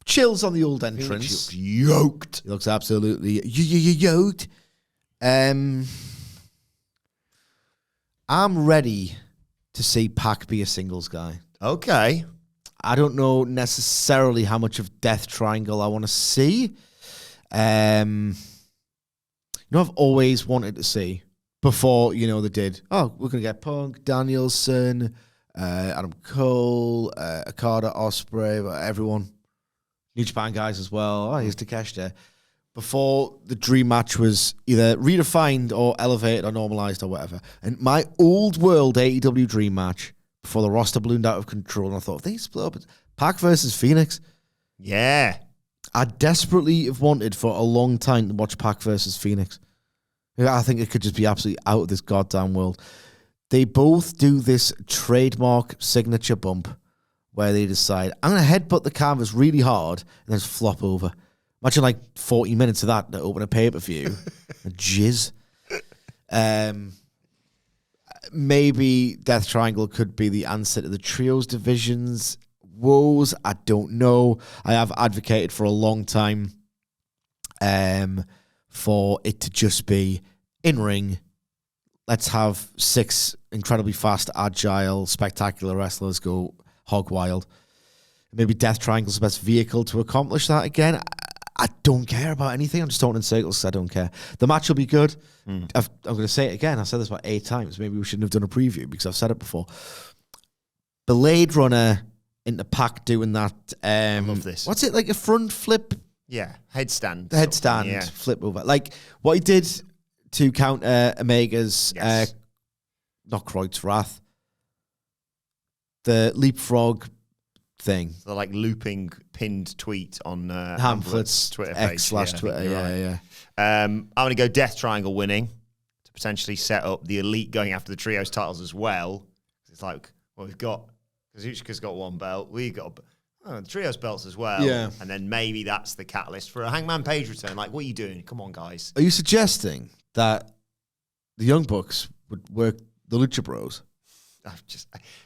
chills on the old entrance. He looks yoked. He looks absolutely yoked. I'm ready to see Pac be a singles guy. Okay. I don't know necessarily how much of Death Triangle I want to see. I've always wanted to see before, they did. Oh, we're going to get Punk, Danielson, Adam Cole, Okada, Ospreay, everyone. New Japan guys as well. Oh, here's Takeshita. Before the dream match was either redefined or elevated or normalized or whatever. And my old world AEW dream match before the roster ballooned out of control, and I thought, if they split up, it's Pac versus Phoenix. Yeah. I desperately have wanted for a long time to watch Pac versus Phoenix. I think it could just be absolutely out of this goddamn world. They both do this trademark signature bump where they decide, I'm going to headbutt the canvas really hard and then flop over. Imagine like 40 minutes of that to open a pay-per-view. Jizz. Maybe Death Triangle could be the answer to the trios division's woes. I don't know. I have advocated for a long time for it to just be in-ring. Let's have 6 incredibly fast, agile, spectacular wrestlers go hog wild. Maybe Death Triangle's the best vehicle to accomplish that again. I don't care about anything. I'm just talking in circles because I don't care. The match will be good. I'm going to say it again. I've said this about 8 times. Maybe we shouldn't have done a preview because I've said it before. Blade Runner into Pac doing that. I love this. What's it, like a front flip? Yeah, headstand. The headstand flip over. Like what he did to counter Omega's, not Croyd's Wrath, the leapfrog thing. The like looping pinned tweet on Hamlet's Twitter page. X/Twitter, yeah. I'm going to go Death Triangle winning to potentially set up the Elite going after the trios titles as well. It's like, well, we've got, Kazuchika's got 1 belt, we've got the trios belts as well. Yeah. And then maybe that's the catalyst for a Hangman Page return. Like, what are you doing? Come on, guys. Are you suggesting that the Young Bucks would work the Lucha Bros?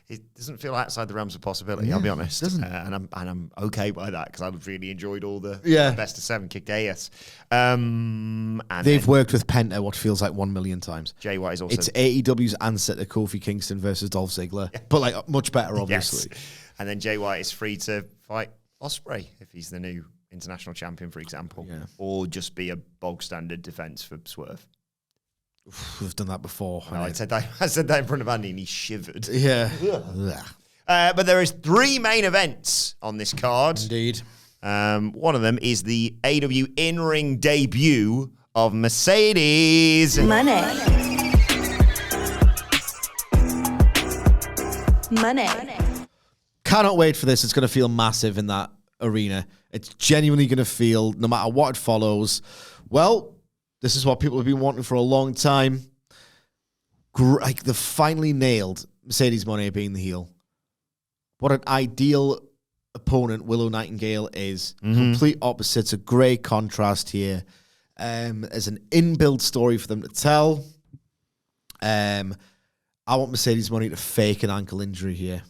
It doesn't feel outside the realms of possibility. I'll be honest, doesn't. and I'm okay by that because I've really enjoyed all the best of 7 kicked AS. And they've worked with Penta what feels like 1 million times. Jay White is also. It's AEW's answer to Kofi Kingston versus Dolph Ziggler, but like much better, obviously. Yes. And then Jay White is free to fight Ospreay if he's the new international champion, for example, or just be a bog standard defense for Swerve. We've done that before. No, I said that in front of Andy and he shivered. Yeah. But there is 3 main events on this card. Indeed. One of them is the AEW in-ring debut of Mercedes. Money. Cannot wait for this. It's going to feel massive in that arena. It's genuinely going to feel, no matter what it follows, well, this is what people have been wanting for a long time. Like, they've finally nailed Mercedes Moné being the heel. What an ideal opponent Willow Nightingale is. Complete opposites, a great contrast here. There's an inbuilt story for them to tell. I want Mercedes Moné to fake an ankle injury here.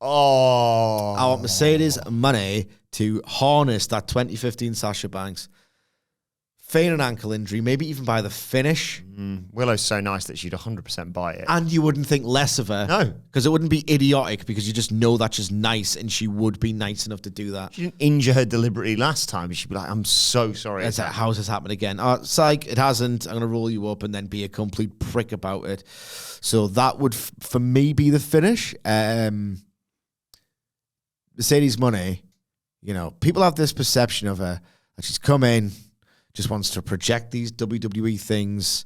Oh. I want Mercedes Moné to harness that 2015 Sasha Banks, feign an ankle injury, maybe even by the finish. Willow's so nice that she'd 100% buy it. And you wouldn't think less of her. No. Because it wouldn't be idiotic, because you just know that's just nice, and she would be nice enough to do that. She didn't injure her deliberately last time. She'd be like, I'm so sorry. It's like, how's this happened again? Psych, it hasn't. I'm going to roll you up and then be a complete prick about it. So that would, for me, be the finish. Mercedes Moné, you know, people have this perception of her that she's come in, just wants to project these WWE things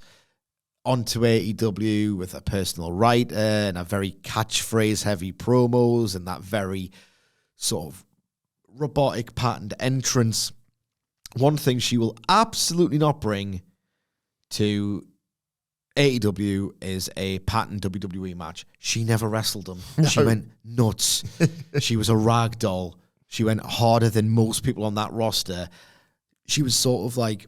onto AEW with a personal writer and a very catchphrase-heavy promos and that very sort of robotic patterned entrance. One thing she will absolutely not bring to AEW is a patterned WWE match. She never wrestled them. No. She went nuts. She was a rag doll. She went harder than most people on that roster. She was sort of like,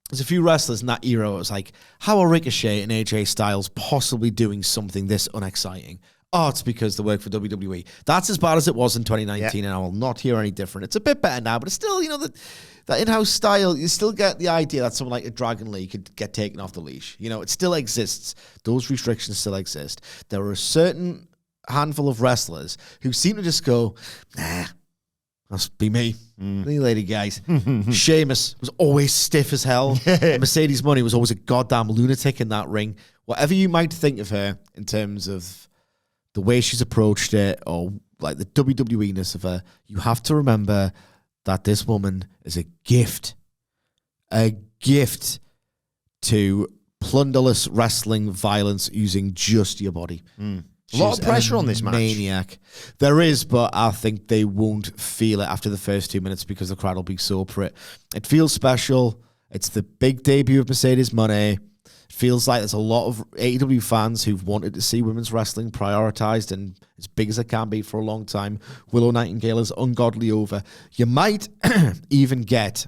there's a few wrestlers in that era. It was like, how are Ricochet and AJ Styles possibly doing something this unexciting? Oh, it's because they work for WWE. That's as bad as it was in 2019, and I will not hear any different. It's a bit better now, but it's still, you know, that in-house style, you still get the idea that someone like a Dragon Lee could get taken off the leash. You know, it still exists. Those restrictions still exist. There are a certain handful of wrestlers who seem to just go, nah, must be me. Me lady guys. Sheamus was always stiff as hell. Mercedes Moné was always a goddamn lunatic in that ring. Whatever you might think of her in terms of the way she's approached it or like the WWE-ness of her, you have to remember that this woman is a gift to plunderless wrestling violence using just your body. A lot of pressure on this match. Maniac. There is, but I think they won't feel it after the first 2 minutes because the crowd will be so for it. It feels special. It's the big debut of Mercedes Moné. It feels like there's a lot of AEW fans who've wanted to see women's wrestling prioritized and as big as it can be for a long time. Willow Nightingale is ungodly over. You might even get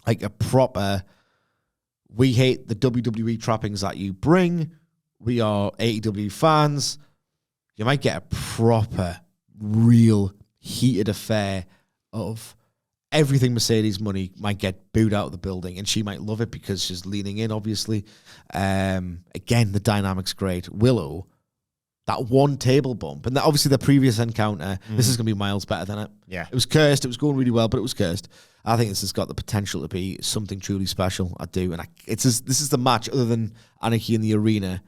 like a proper, we hate the WWE trappings that you bring. We are AEW fans. You might get a proper, real, heated affair of everything Mercedes money might get booed out of the building, and she might love it because she's leaning in, obviously. Again, the dynamic's great. Willow, that one table bump, and obviously the previous encounter, this is going to be miles better than it. Yeah. It was cursed. It was going really well, but it was cursed. I think this has got the potential to be something truly special. I do. And this is the match, other than Anarchy in the Arena,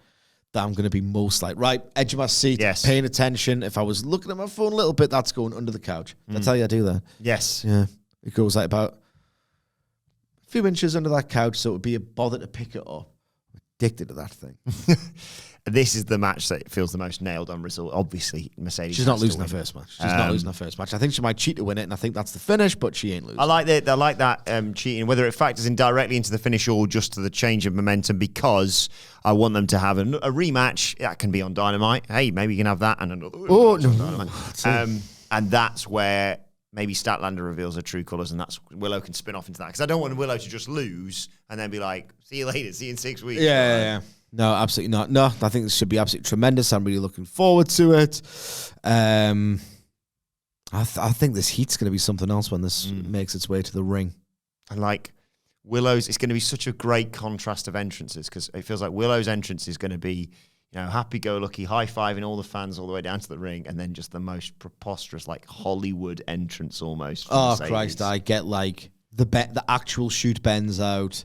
that I'm going to be most like, right, edge of my seat, paying attention. If I was looking at my phone a little bit, that's going under the couch. That's how you do that. Yes. Yeah. It goes like about a few inches under that couch, so it would be a bother to pick it up. I'm addicted to that thing. This is the match that feels the most nailed on result. Obviously, Mercedes. She's not losing her first match. She's not losing her first match. I think she might cheat to win it, and I think that's the finish, but she ain't losing. I like that cheating, whether it factors in directly into the finish or just to the change of momentum, because I want them to have a rematch. That can be on Dynamite. Hey, maybe you can have that and another. Oh, no. And that's where maybe Statlander reveals her true colours, and that's Willow can spin off into that. Because I don't want Willow to just lose and then be like, see you later, see you in 6 weeks. Yeah. No, absolutely not. No, I think this should be absolutely tremendous. I'm really looking forward to it. I think this heat's going to be something else when this makes its way to the ring. And like Willow's, it's going to be such a great contrast of entrances, because it feels like Willow's entrance is going to be, happy-go-lucky, high-fiving all the fans all the way down to the ring, and then just the most preposterous, like Hollywood entrance almost. Oh, Christ, I get like the actual shoot Ben's out.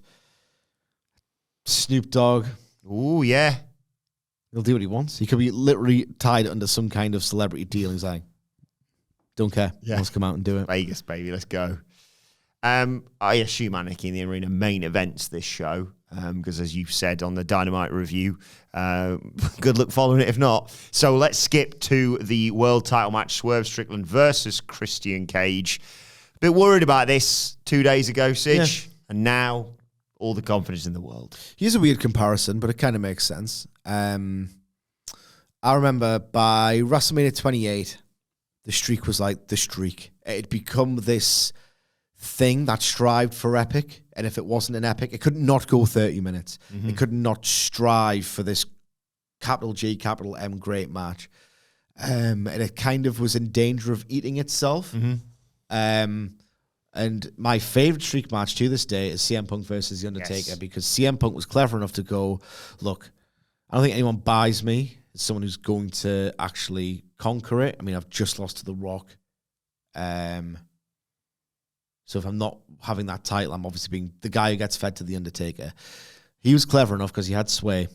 Snoop Dogg. Ooh, yeah. He'll do what he wants. He could be literally tied under some kind of celebrity deal. He's like, don't care. Yeah. Let's come out and do it. Vegas, baby. Let's go. I assume Anarchy in the Arena main events this show, because as you've said on the Dynamite review, good luck following it if not. So let's skip to the world title match, Swerve Strickland versus Christian Cage. A bit worried about this 2 days ago, Sidge, and now all the confidence in the world. Here's a weird comparison, but it kind of makes sense. I remember by WrestleMania 28, the streak was like the streak. It had become this thing that strived for epic, and if it wasn't an epic, it could not go 30 minutes. It could not strive for this capital G, capital M great match. And it kind of was in danger of eating itself. And my favorite streak match to this day is CM Punk versus The Undertaker, because CM Punk was clever enough to go, look, I don't think anyone buys me as someone who's going to actually conquer it. I mean, I've just lost to The Rock. So if I'm not having that title, I'm obviously being the guy who gets fed to The Undertaker. He was clever enough, because he had sway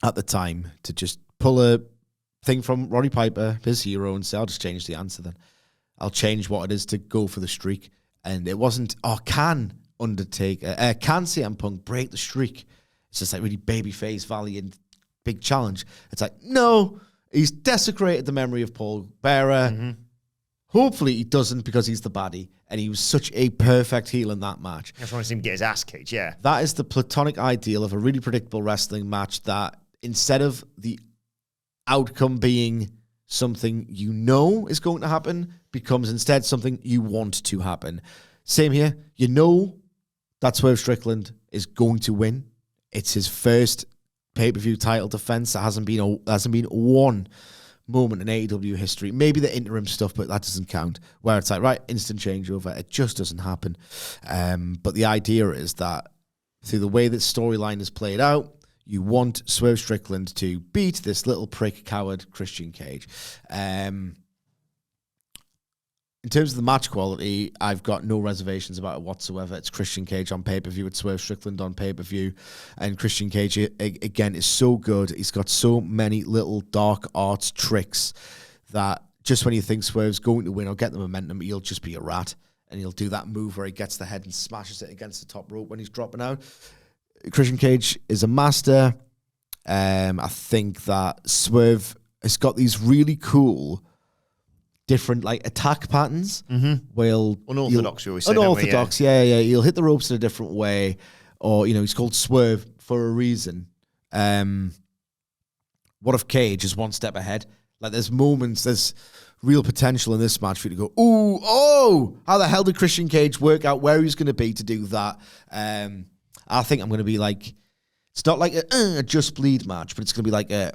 at the time, to just pull a thing from Roddy Piper, his hero, and say, I'll just change the answer then. I'll change what it is to go for the streak. And it wasn't, can CM Punk break the streak? It's just like really babyface, valiant, big challenge. It's like, no, he's desecrated the memory of Paul Bearer. Hopefully he doesn't, because he's the baddie, and he was such a perfect heel in that match. I just want to see him get his ass kicked, yeah. That is the platonic ideal of a really predictable wrestling match, that instead of the outcome being something you know is going to happen, becomes instead something you want to happen. Same here. You know that Swerve Strickland is going to win. It's his first pay-per-view title defense. There hasn't been one moment in AEW history, maybe the interim stuff, but that doesn't count, where it's like, right, instant changeover. It just doesn't happen. But the idea is that through the way that storyline is played out, you want Swerve Strickland to beat this little prick coward Christian Cage. In terms of the match quality, I've got no reservations about it whatsoever. It's Christian Cage on pay-per-view. It's Swerve Strickland on pay-per-view. And Christian Cage, again, is so good. He's got so many little dark arts tricks that just when you think Swerve's going to win or get the momentum, he'll just be a rat. And he'll do that move where he gets the head and smashes it against the top rope when he's dropping out. Christian Cage is a master. I think that Swerve has got these really cool different like attack patterns. Well, unorthodox, you always say. Unorthodox, yeah. He'll hit the ropes in a different way, or he's called Swerve for a reason. What if Cage is one step ahead? Like there's moments, there's real potential in this match for you to go, ooh, oh, how the hell did Christian Cage work out where he's going to be to do that? I think I'm going to be like, it's not like a Just Bleed match, but it's going to be like a,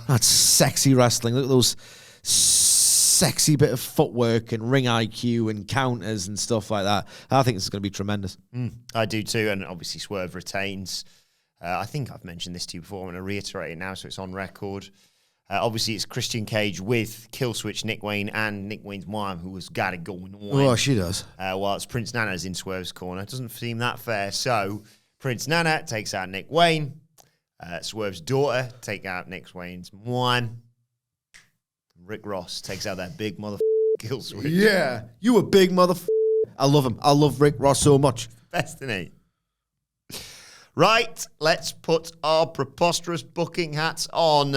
that's sexy wrestling. Look at those sexy bit of footwork and ring IQ and counters and stuff like that. I think this is going to be tremendous. I do too, and obviously Swerve retains. I think I've mentioned this to you before. I'm going to reiterate it now so it's on record. Obviously, it's Christian Cage with Killswitch Nick Wayne and Nick Wayne's mom, who has got it going on. Oh, she does. Whilst Prince Nana's in Swerve's corner. Doesn't seem that fair. So, Prince Nana takes out Nick Wayne. Swerve's daughter takes out Nick Wayne's mom. Rick Ross takes out that big Killswitch. Yeah, you a big I love him. I love Rick Ross so much. Best, isn't he? Right, let's put our preposterous booking hats on.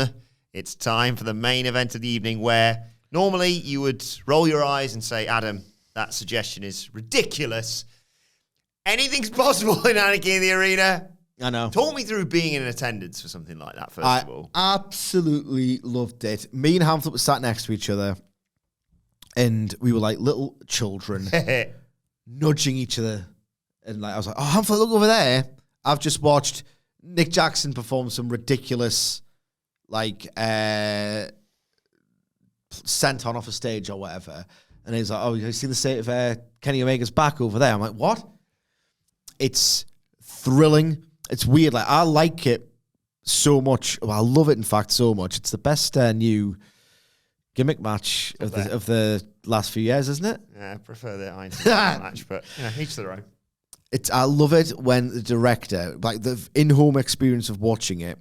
It's time for the main event of the evening, where normally you would roll your eyes and say, Adam, that suggestion is ridiculous. Anything's possible in Anarchy in the Arena. I know. Talk me through being in attendance for something like that, first of all. I absolutely loved it. Me and Hamlet were sat next to each other, and we were like little children, nudging each other. And like I was like, oh, Hamlet, look over there. I've just watched Nick Jackson perform some ridiculous, like, senton off a stage or whatever. And he's like, oh, you see the state of Kenny Omega's back over there? I'm like, what? It's thrilling. It's weird. Like, I like it so much. Well, I love it, in fact, so much. It's the best new gimmick match of the last few years, isn't it? Yeah, I prefer the Iron match, but each their own. I love it when the director, like the in-home experience of watching it,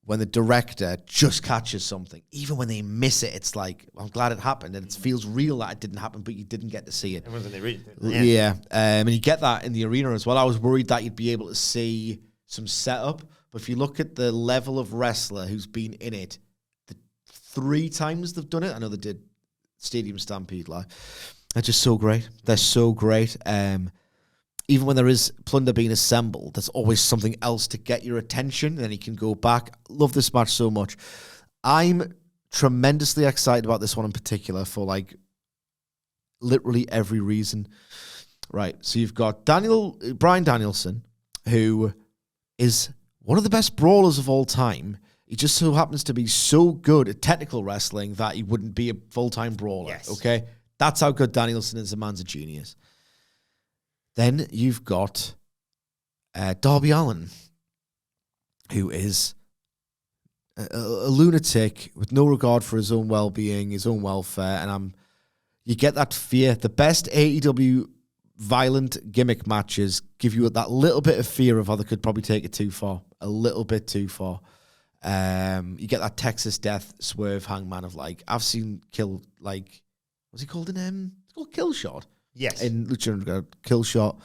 when the director just catches something, even when they miss it, it's like, I'm glad it happened, and it feels real that it didn't happen, but you didn't get to see it. Everyone's in the arena. Yeah. And you get that in the arena as well. I was worried that you'd be able to see some setup, but if you look at the level of wrestler who's been in it, the 3 times they've done it, I know they did Stadium Stampede Live, they're just so great. They're so great. Even when there is plunder being assembled, there's always something else to get your attention, and then he can go back. Love this match so much. I'm tremendously excited about this one in particular for, like, literally every reason. Right, so you've got Bryan Danielson, who is one of the best brawlers of all time. He just so happens to be so good at technical wrestling that he wouldn't be a full-time brawler, yes. Okay? That's how good Danielson is. The man's a genius. Then you've got Darby Allin, who is a lunatic with no regard for his own well-being, his own welfare, and you get that fear. The best AEW violent gimmick matches give you that little bit of fear of how they could probably take it too far, a little bit too far. You get that Texas Death Swerve Hangman of, like, I've seen what's he called in him? It's called Killshot. Yes. In Lucha Underground, Killshot.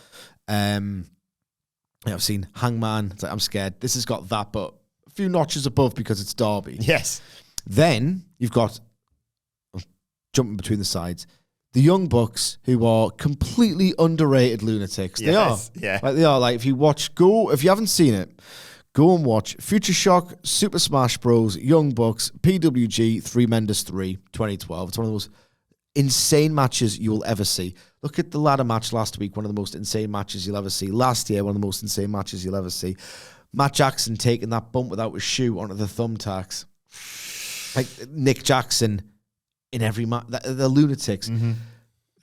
I've seen Hangman. It's like, I'm scared. This has got that, but a few notches above because it's Darby. Yes. Then you've got, jumping between the sides, the Young Bucks, who are completely underrated lunatics. Yes. They are. Yeah. Like, they are. Like, if you haven't seen it, go and watch Future Shock, Super Smash Bros., Young Bucks, PWG, 3 Mendes 3, 2012. It's one of the most insane matches you will ever see. Look at the ladder match last week, one of the most insane matches you'll ever see. Last year, one of the most insane matches you'll ever see. Matt Jackson taking that bump without his shoe onto the thumbtacks. Like Nick Jackson in every match. They're lunatics. Mm-hmm.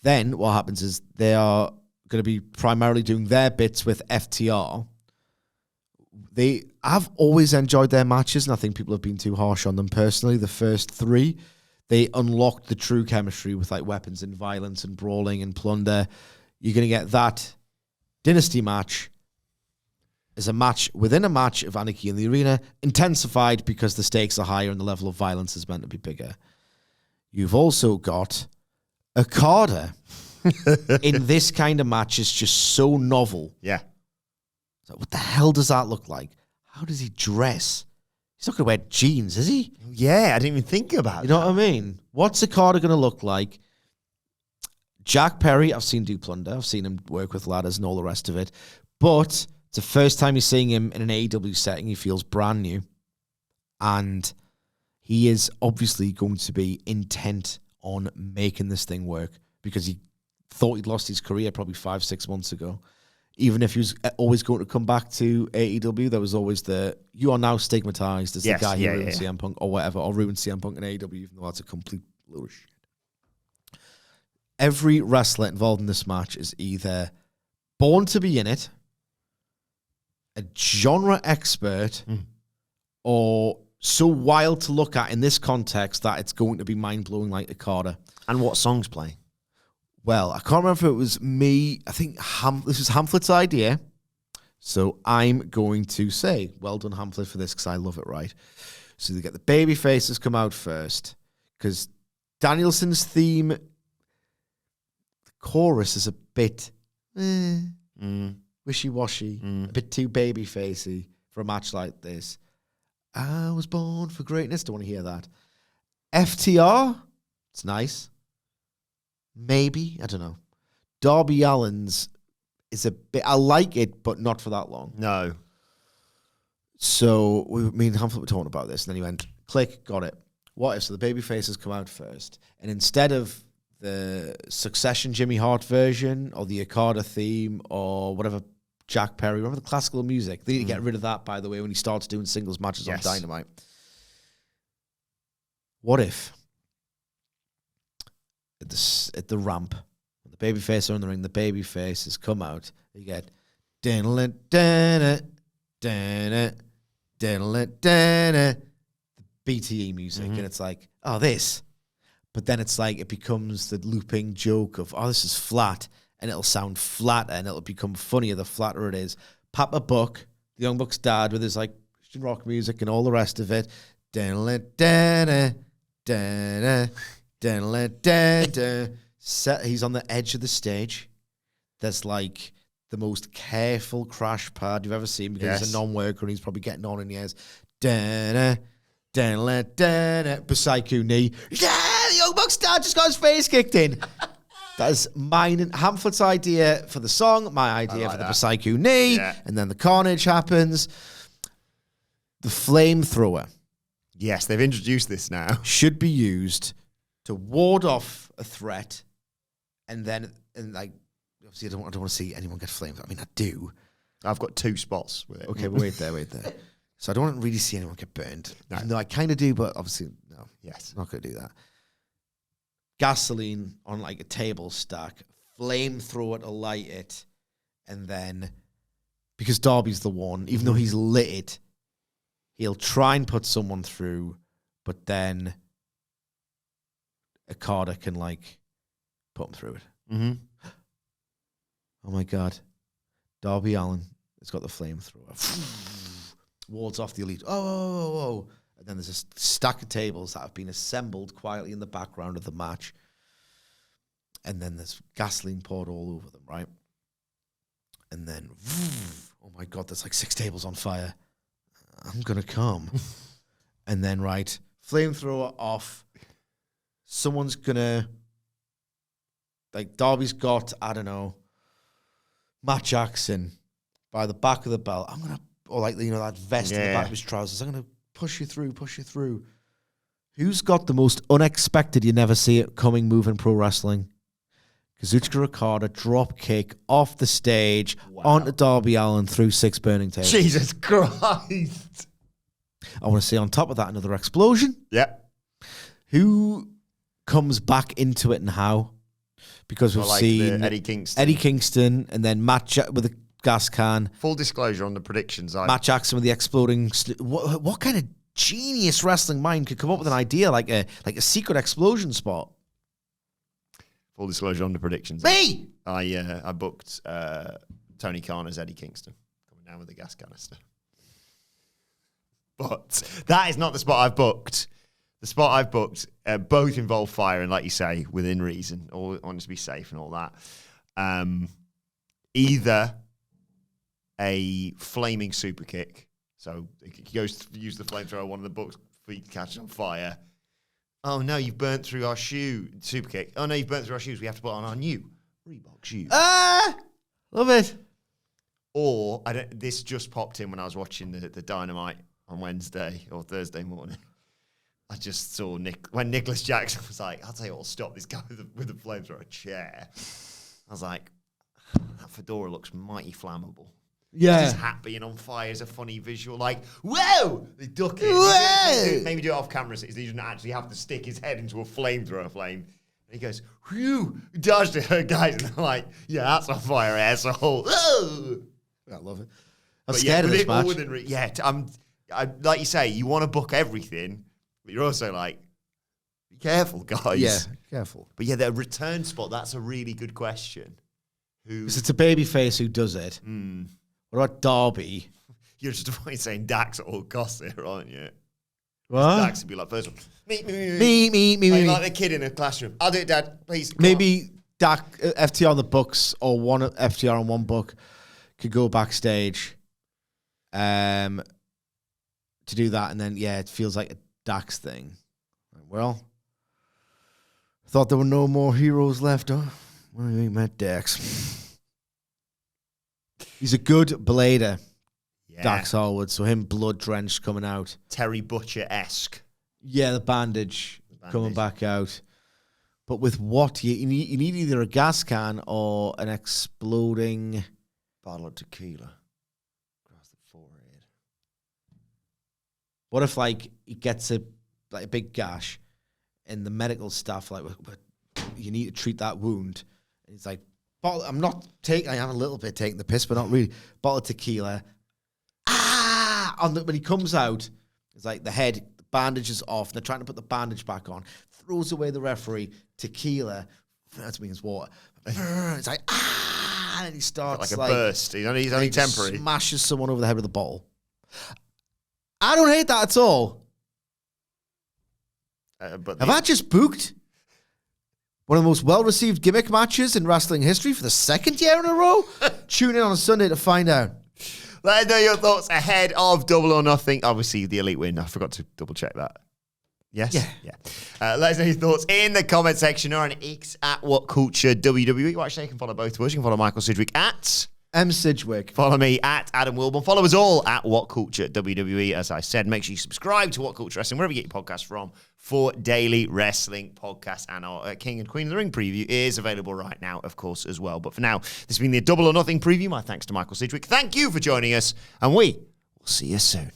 Then what happens is they are going to be primarily doing their bits with FTR. I've always enjoyed their matches, and I think people have been too harsh on them personally. The first 3, they unlocked the true chemistry with, like, weapons and violence and brawling and plunder. You're going to get that Dynasty match as a match within a match of Anarchy in the Arena, intensified because the stakes are higher and the level of violence is meant to be bigger. You've also got Okada in this kind of match is just so novel. Yeah. So what the hell does that look like? How does he dress? He's not going to wear jeans, is he? Yeah, I didn't even think about that. You know what I mean? What's Okada going to look like? Jack Perry, I've seen do plunder. I've seen him work with ladders and all the rest of it. But it's the first time you're seeing him in an AEW setting. He feels brand new. And he is obviously going to be intent on making this thing work because he thought he'd lost his career probably 5-6 months ago. Even if he was always going to come back to AEW, there was always you are now stigmatized as the guy who ruined CM Punk or whatever, or ruined CM Punk in AEW, even though that's a complete load of shit. Every wrestler involved in this match is either born to be in it, a genre expert, or so wild to look at in this context that it's going to be mind-blowing like Okada. And what song's playing? Well, I can't remember if it was me. I think this was Hamflet's idea. So I'm going to say, well done, Hamflet, for this, because I love it, right? So they get the baby faces come out first, because Danielson's theme, the chorus is a bit wishy-washy, a bit too baby-facey for a match like this. I was born for greatness. Don't want to hear that. FTR, it's nice. Maybe, I don't know. Darby Allin's is a bit, I like it, but not for that long. No. So me and Hamflet were talking about this, and then he went, click, got it. What if? So the baby faces come out first, and instead of the Succession Jimmy Hart version, or the Okada theme, or whatever, Jack Perry, remember the classical music? They need to get rid of that, by the way, when he starts doing singles matches on Dynamite. What if at the ramp, when the babyface are in the ring, the baby faces come out, you get the BTE music, and it's like, oh, this. But then it's like, it becomes the looping joke of, oh, this is flat, and it'll sound flatter, and it'll become funnier the flatter it is. Papa Buck, the Young Buck's dad, with his like Christian rock music and all the rest of it. He's on the edge of the stage. There's like the most careful crash pad you've ever seen, because he's a non-worker and he's probably getting on in the ears. Psycho knee. Yeah, the Young Buck's dad just got his face kicked in. That is mine and Hamflet's idea for the song, my idea for the Psycho knee, and then the carnage happens. The flamethrower. Yes, they've introduced this now. Should be used to ward off a threat, and like, obviously I don't want to see anyone get flamed. I mean, I do. I've got 2 spots with it. Okay, wait there. So I don't want to really see anyone get burned. No, I kind of do, but obviously, no. Yes. Not going to do that. Gasoline on like a table stack, flamethrower to light it, and then, because Darby's the one, even though he's lit it, he'll try and put someone through, but then Okada can like put him through it. Oh my God. Darby Allin has got the flamethrower. Wards off the Elite. Oh. And then there's a stack of tables that have been assembled quietly in the background of the match. And then there's gasoline poured all over them, right? And then, oh my God, there's like 6 tables on fire. I'm going to come. And then, right, flamethrower off. Someone's going to, like, Darby's got, I don't know, Matt Jackson by the back of the belt. I'm going to, or like, you know, that vest in the back of his trousers. I'm going to push you through. Who's got the most unexpected, you never see it coming move in pro wrestling? Kazuchika Okada drop kick off the stage onto Darby Allin through 6 burning tables. Jesus Christ. I want to see on top of that another explosion. Yep. Who comes back into it and how? Because we've seen Eddie Kingston, and then Matt with a gas can. Full disclosure on the predictions. Matt Jackson with the exploding. What kind of genius wrestling mind could come up with an idea like a secret explosion spot? Full disclosure on the predictions. Me! I booked Tony Khan as Eddie Kingston coming down with a gas canister. But that is not the spot I've booked. The spot I've booked both involve fire and, like you say, within reason, or want to be safe and all that. Either a flaming super kick, so he goes to use the flamethrower, one of the books, feet catches on fire. Oh no, you've burnt through our shoe. Super kick. Oh no, you've burnt through our shoes. We have to put on our new Reebok shoes. Love it. Or this just popped in when I was watching the Dynamite on Wednesday or Thursday morning. I just saw when Nicholas Jackson was like, I'll tell you what, I'll stop this guy with a flamethrower chair. I was like, that fedora looks mighty flammable. Yeah. His hat being on fire is a funny visual. Like, whoa! They duck it. Maybe do it off camera so he doesn't actually have to stick his head into a flamethrower flame. And he goes, whew, dodged it. Guys, and they're like, yeah, that's on fire, asshole. Oh! I love it. I'm scared of this match. Like you say, you want to book everything, but you're also like, be careful, guys. Yeah, careful. But yeah, the return spot, that's a really good question. Because it's a babyface who does it. What about Darby? You're just avoiding saying Dax at all costs here, aren't you? What? Dax would be like, first one, me. Like the kid in a classroom. I'll do it, Dad, please. Maybe FTR on the books or one FTR on one book could go backstage to do that. And then, yeah, it feels like a Dax thing. Well, thought there were no more heroes left, huh? Well, you ain't met Dax. He's a good blader, Dax Harwood. So him blood-drenched coming out. Terry Butcher-esque. Yeah, the bandage coming back out. But with what? You need either a gas can or an exploding bottle of tequila across the forehead. What if, like, he gets a big gash and the medical staff, like, you need to treat that wound. And he's like, I am a little bit taking the piss, but not really. Bottle of tequila. When he comes out, it's like the bandage is off. And they're trying to put the bandage back on. Throws away the referee. Tequila. That means water. It's like, and then he starts like a burst. He's only temporary. Smashes someone over the head with a bottle. I don't hate that at all. Have I just booked one of the most well-received gimmick matches in wrestling history for the second year in a row? Tune in on a Sunday to find out. Let us know your thoughts ahead of Double or Nothing. Obviously, the Elite win. I forgot to double-check that. Yes? Yeah. Let us know your thoughts in the comment section or on X at WhatCulture WWE. Well, actually, you can follow both of us. You can follow Michael Sidgwick at M. Sidgwick. Follow me at Adam Wilbourn. Follow us all at WhatCulture WWE. As I said, make sure you subscribe to WhatCulture Wrestling, wherever you get your podcasts from, for daily wrestling podcasts. And our King and Queen of the Ring preview is available right now, of course, as well. But for now, this has been the Double or Nothing preview. My thanks to Michael Sidgwick. Thank you for joining us, and we will see you soon.